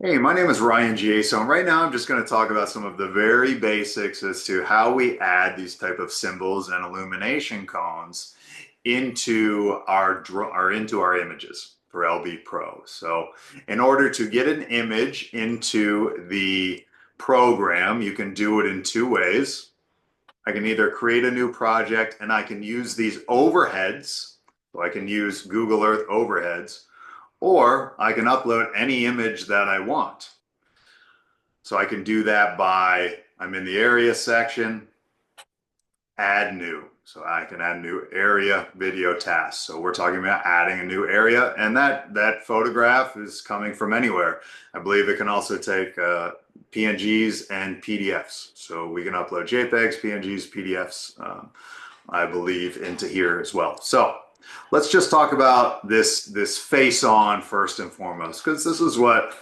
Hey, my name is Ryan Giaso, and right now I'm just going to talk about some of the very basics as to how we add these type of symbols and illumination cones into our images for LBPro. So, in order to get an image into the program, you can do it in two ways. I can either create a new project and I can use these overheads. So I can use Google Earth overheads, or I can upload any image that I want. So I can do that by, I'm in the area section, add new. So I can add new area video task. So we're talking about adding a new area, and that photograph is coming from anywhere. I believe it can also take PNGs and PDFs. So we can upload JPEGs, PNGs, PDFs, I believe, into here as well. So let's just talk about this face on first and foremost, because this is what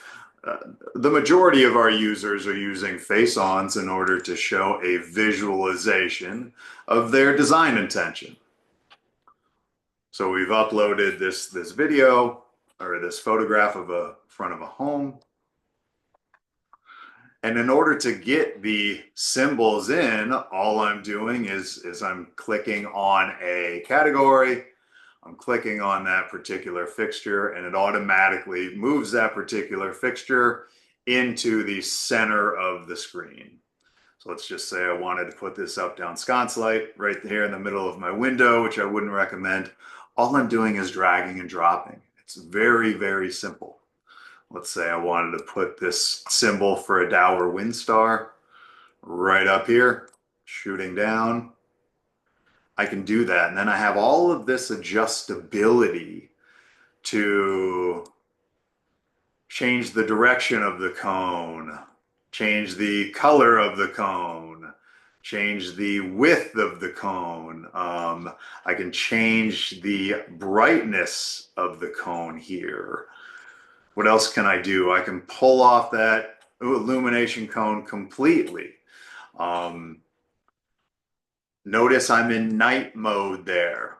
the majority of our users are using face-ons in order to show a visualization of their design intention. So we've uploaded this video or this photograph of a front of a home. And in order to get the symbols in, all I'm doing is I'm clicking on a category. I'm clicking on that particular fixture, and it automatically moves that particular fixture into the center of the screen. So let's just say I wanted to put this up down sconce light right here in the middle of my window, which I wouldn't recommend. All I'm doing is dragging and dropping. It's very, very simple. Let's say I wanted to put this symbol for a Dower wind star right up here, shooting down. I can do that. And then I have all of this adjustability to change the direction of the cone, change the color of the cone, change the width of the cone. I can change the brightness of the cone here. What else can I do? I can pull off that illumination cone completely. Notice I'm in night mode there.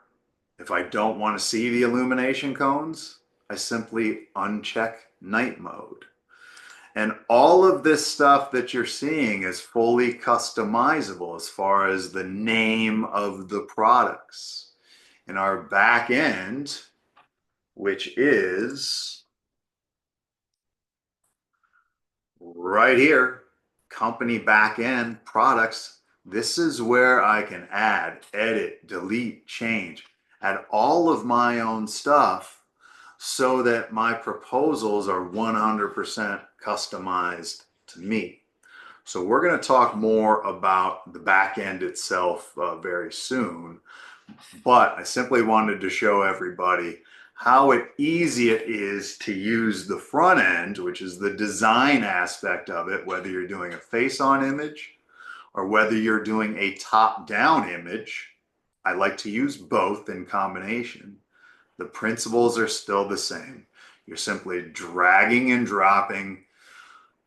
If I don't want to see the illumination cones, I simply uncheck night mode. And all of this stuff that you're seeing is fully customizable as far as the name of the products. In our back end, which is right here, company back end products, this is where I can add, edit, delete, change, add all of my own stuff so that my proposals are 100% customized to me. So we're going to talk more about the back end itself very soon, but I simply wanted to show everybody how easy it is to use the front end, which is the design aspect of it, whether you're doing a face-on image or whether you're doing a top-down image. I like to use both in combination. The principles are still the same. You're simply dragging and dropping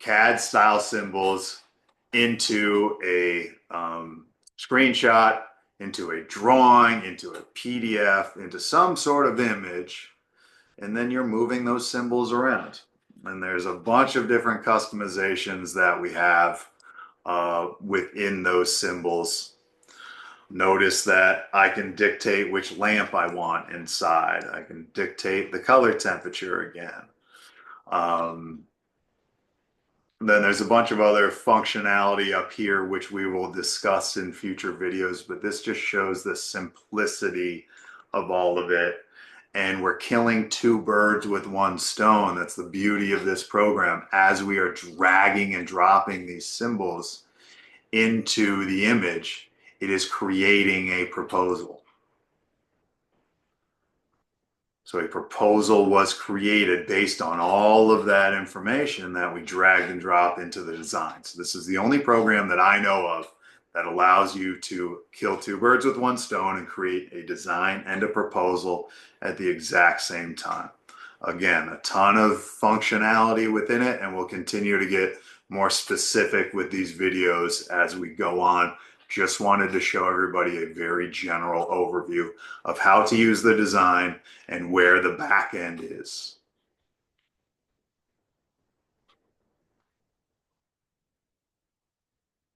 CAD style symbols into a screenshot, into a drawing, into a PDF, into some sort of image, and then you're moving those symbols around. And there's a bunch of different customizations that we have within those symbols. Notice that I can dictate which lamp I want inside. I can dictate the color temperature again. Then there's a bunch of other functionality up here, which we will discuss in future videos, but this just shows the simplicity of all of it. And we're killing two birds with one stone. That's the beauty of this program. As we are dragging and dropping these symbols into the image, it is creating a proposal. So a proposal was created based on all of that information that we dragged and dropped into the design. So this is the only program that I know of that allows you to kill two birds with one stone and create a design and a proposal at the exact same time. Again, a ton of functionality within it, and we'll continue to get more specific with these videos as we go on. Just wanted to show everybody a very general overview of how to use the design and where the back end is.